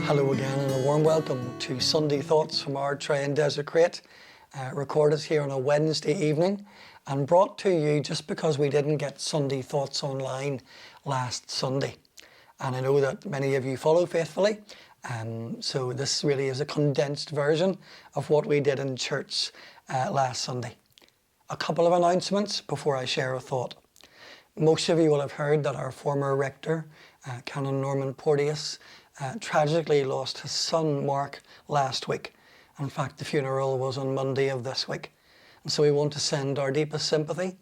Hello again and a warm welcome to Sunday Thoughts from Ardtrea Desertcreat, recorded here on a Wednesday evening and brought to you just because we didn't get Sunday Thoughts online last Sunday. And I know that many of you follow faithfully, so this really is a condensed version of what we did in church last Sunday. A couple of announcements before I share a thought. Most of you will have heard that our former rector, Canon Norman Porteous, tragically lost his son Mark last week. In fact, the funeral was on Monday of this week. And so we want to send our deepest sympathy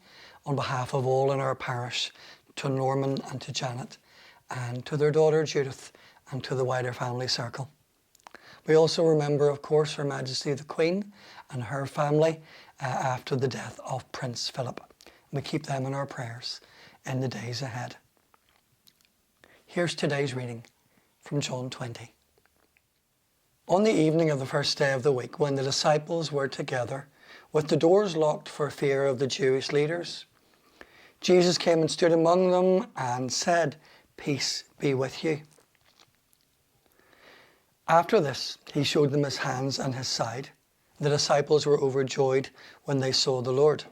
on behalf of all in our parish to Norman and to Janet and to their daughter Judith and to the wider family circle. We also remember, of course, Her Majesty the Queen and her family after the death of Prince Philip. We keep them in our prayers in the days ahead. Here's today's reading from John 20. On the evening of the first day of the week, when the disciples were together, with the doors locked for fear of the Jewish leaders, Jesus came and stood among them and said, "Peace be with you." After this, he showed them his hands and his side. The disciples were overjoyed when they saw the Lord.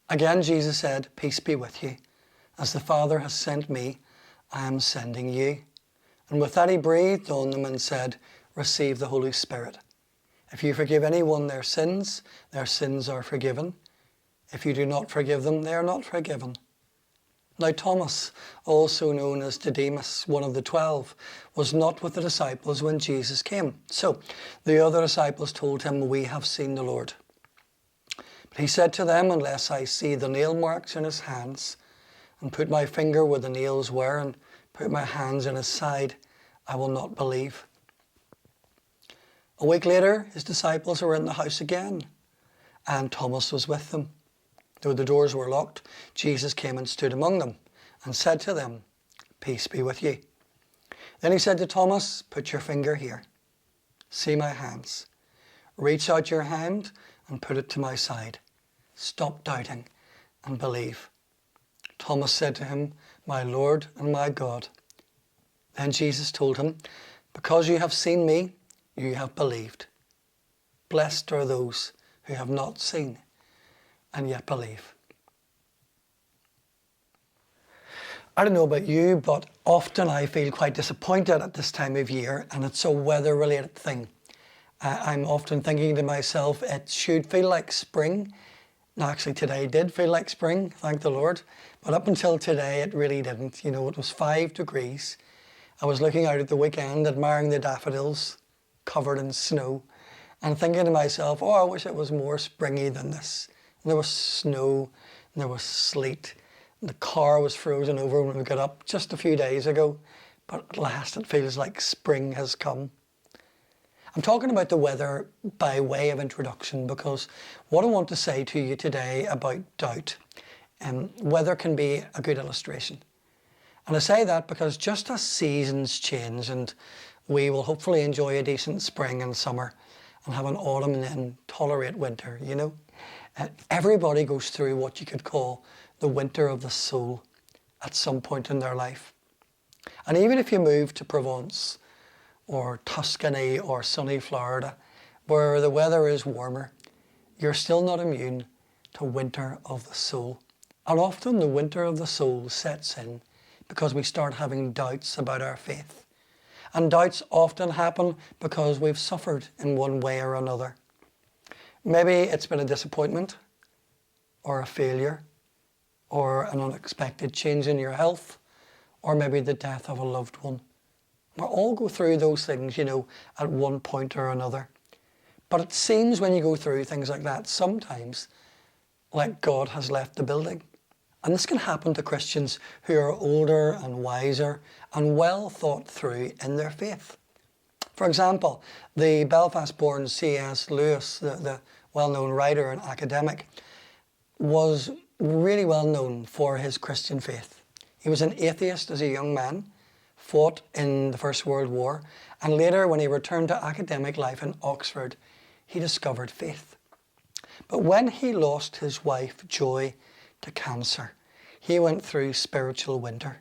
Again, Jesus said, "Peace be with you. As the Father has sent me, I am sending you." And with that he breathed on them and said, "Receive the Holy Spirit. If you forgive anyone their sins are forgiven. If you do not forgive them, they are not forgiven." Now Thomas, also known as Didymus, one of the 12, was not with the disciples when Jesus came. So the other disciples told him, "We have seen the Lord." But he said to them, "Unless I see the nail marks in his hands, and put my finger where the nails were, and put my hands in his side, I will not believe." A week later, his disciples were in the house again, and Thomas was with them. Though the doors were locked, Jesus came and stood among them, and said to them, "Peace be with you." Then he said to Thomas, "Put your finger here. See my hands. Reach out your hand and put it to my side. Stop doubting and believe." Thomas said to him, "My Lord and my God." Then Jesus told him, "Because you have seen me, you have believed. Blessed are those who have not seen and yet believe." I don't know about you, but often I feel quite disappointed at this time of year, and it's a weather-related thing. I'm often thinking to myself, it should feel like spring. Now, actually, today did feel like spring, thank the Lord. But up until today, it really didn't. You know, it was 5 degrees. I was looking out at the weekend, admiring the daffodils covered in snow, and thinking to myself, I wish it was more springy than this. And there was snow, and there was sleet. And the car was frozen over when we got up just a few days ago. But at last, it feels like spring has come. I'm talking about the weather by way of introduction because what I want to say to you today about doubt, weather can be a good illustration. And I say that because just as seasons change and we will hopefully enjoy a decent spring and summer and have an autumn and then tolerate winter, you know, everybody goes through what you could call the winter of the soul at some point in their life. And even if you move to Provence, or Tuscany or sunny Florida, where the weather is warmer, you're still not immune to winter of the soul. And often the winter of the soul sets in because we start having doubts about our faith. And doubts often happen because we've suffered in one way or another. Maybe it's been a disappointment, or a failure, or an unexpected change in your health, or maybe the death of a loved one. We all go through those things, you know, at one point or another. But it seems when you go through things like that, sometimes like God has left the building. And this can happen to Christians who are older and wiser and well thought through in their faith. For example, the Belfast-born C.S. Lewis, the well-known writer and academic, was really well known for his Christian faith. He was an atheist as a young man, fought in the First World War, and later when he returned to academic life in Oxford, he discovered faith. But when he lost his wife, Joy, to cancer, he went through spiritual winter.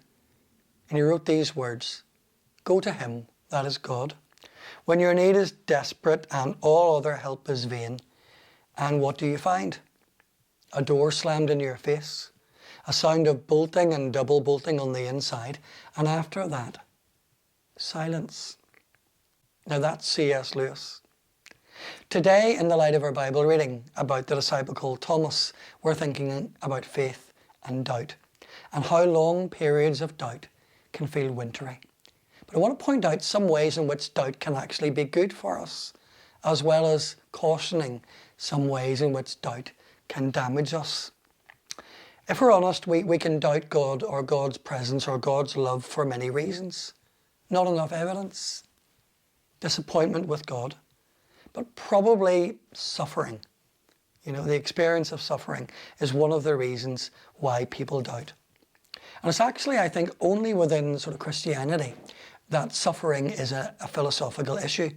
And he wrote these words, go to him, that is God. When your need is desperate and all other help is vain, and what do you find? A door slammed in your face, a sound of bolting and double bolting on the inside, and after that, silence. Now that's C.S. Lewis. Today, in the light of our Bible reading about the disciple called Thomas, we're thinking about faith and doubt, and how long periods of doubt can feel wintry. But I want to point out some ways in which doubt can actually be good for us, as well as cautioning some ways in which doubt can damage us. If we're honest, we can doubt God or God's presence or God's love for many reasons. Not enough evidence, disappointment with God, but probably suffering. The experience of suffering is one of the reasons why people doubt. And it's actually, I think, only within sort of Christianity that suffering is a philosophical issue.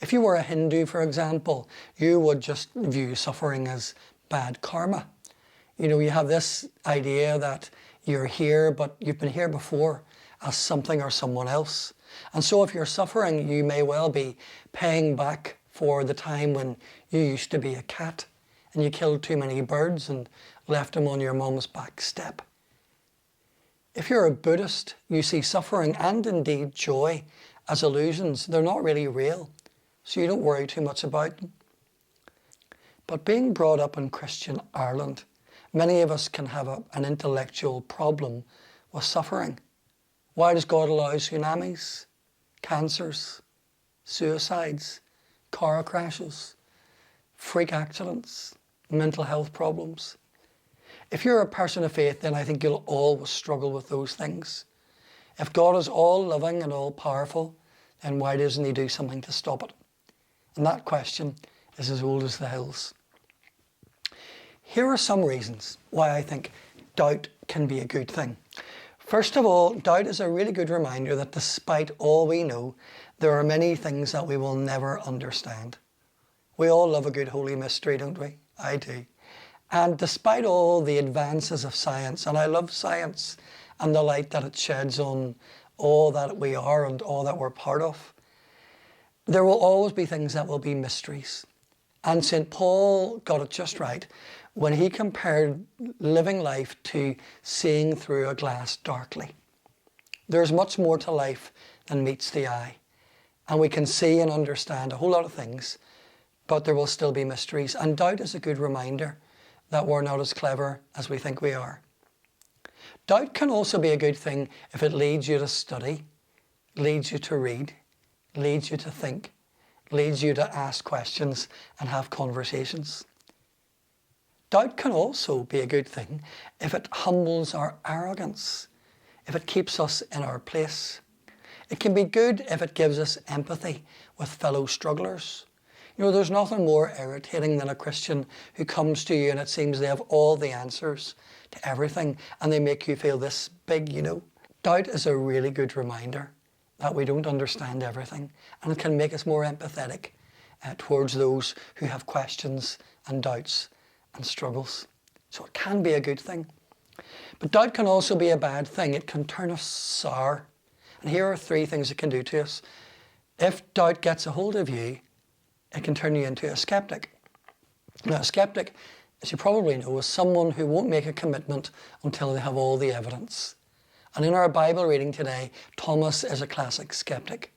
If you were a Hindu, for example, you would just view suffering as bad karma. You have this idea that you're here, but you've been here before as something or someone else. And so if you're suffering, you may well be paying back for the time when you used to be a cat and you killed too many birds and left them on your mum's back step. If you're a Buddhist, you see suffering and indeed joy as illusions. They're not really real, so you don't worry too much about them. But being brought up in Christian Ireland, many of us can have an intellectual problem with suffering. Why does God allow tsunamis, cancers, suicides, car crashes, freak accidents, mental health problems? If you're a person of faith, then I think you'll always struggle with those things. If God is all loving and all powerful, then why doesn't he do something to stop it? And that question is as old as the hills. Here are some reasons why I think doubt can be a good thing. First of all, doubt is a really good reminder that despite all we know, there are many things that we will never understand. We all love a good holy mystery, don't we? I do. And despite all the advances of science, and I love science and the light that it sheds on all that we are and all that we're part of, there will always be things that will be mysteries. And St. Paul got it just right when he compared living life to seeing through a glass darkly. There's much more to life than meets the eye. And we can see and understand a whole lot of things, but there will still be mysteries. And doubt is a good reminder that we're not as clever as we think we are. Doubt can also be a good thing if it leads you to study, leads you to read, leads you to think, leads you to ask questions and have conversations. Doubt can also be a good thing if it humbles our arrogance, if it keeps us in our place. It can be good if it gives us empathy with fellow strugglers. There's nothing more irritating than a Christian who comes to you and it seems they have all the answers to everything and they make you feel this big, Doubt is a really good reminder that we don't understand everything, and it can make us more empathetic towards those who have questions and doubts and struggles. So it can be a good thing. But doubt can also be a bad thing. It can turn us sour. And here are 3 things it can do to us. If doubt gets a hold of you, it can turn you into a skeptic. Now, a skeptic, as you probably know, is someone who won't make a commitment until they have all the evidence. And in our Bible reading today, Thomas is a classic skeptic.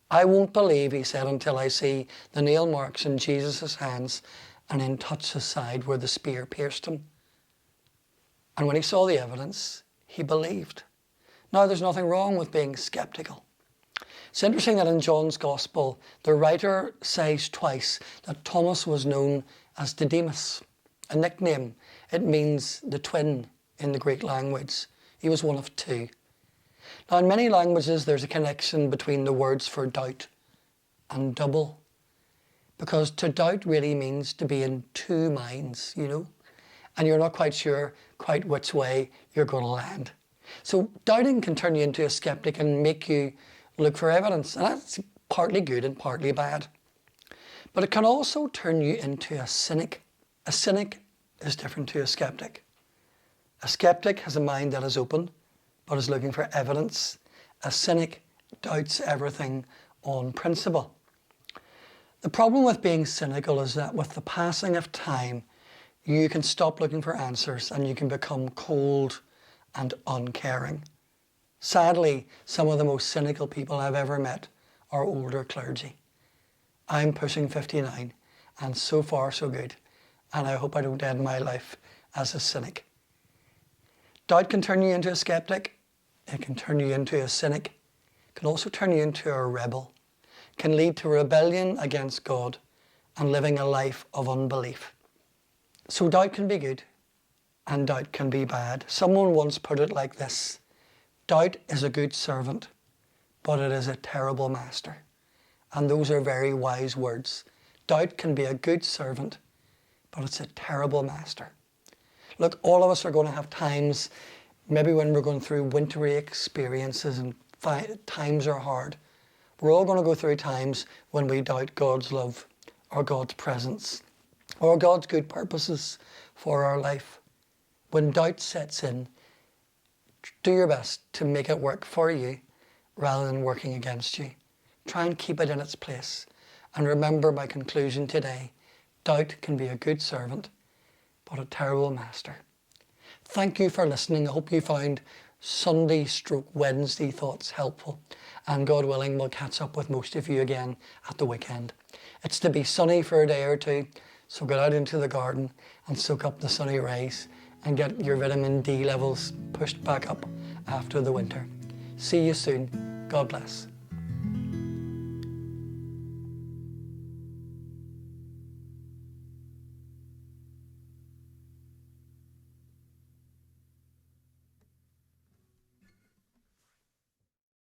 I won't believe, he said, until I see the nail marks in Jesus' hands and then touch his side where the spear pierced him. And when he saw the evidence, he believed. Now, there's nothing wrong with being skeptical. It's interesting that in John's Gospel, the writer says twice that Thomas was known as Didymus, a nickname. It means the twin in the Greek language. He was one of 2. Now, in many languages, there's a connection between the words for doubt and double, because to doubt really means to be in 2 minds, and you're not quite sure quite which way you're going to land. So doubting can turn you into a skeptic and make you look for evidence, and that's partly good and partly bad. But it can also turn you into a cynic. A cynic is different to a skeptic. A skeptic has a mind that is open, but is looking for evidence A cynic doubts everything on principle. The problem with being cynical is that with the passing of time, you can stop looking for answers and you can become cold and uncaring. Sadly, some of the most cynical people I've ever met are older clergy. I'm pushing 59 and so far so good, and I hope I don't end my life as a cynic. Doubt can turn you into a skeptic, it can turn you into a cynic, it can also turn you into a rebel, it can lead to rebellion against God and living a life of unbelief. So doubt can be good and doubt can be bad. Someone once put it like this: doubt is a good servant, but it is a terrible master. And those are very wise words. Doubt can be a good servant, but it's a terrible master. Look, all of us are going to have times, maybe when we're going through wintry experiences and times are hard. We're all going to go through times when we doubt God's love or God's presence or God's good purposes for our life. When doubt sets in, do your best to make it work for you rather than working against you. Try and keep it in its place. And remember my conclusion today: doubt can be a good servant, but a terrible master. Thank you for listening. I hope you found Sunday/Wednesday thoughts helpful. And God willing, we'll catch up with most of you again at the weekend. It's to be sunny for a day or two, so get out into the garden and soak up the sunny rays and get your vitamin D levels pushed back up after the winter. See you soon. God bless.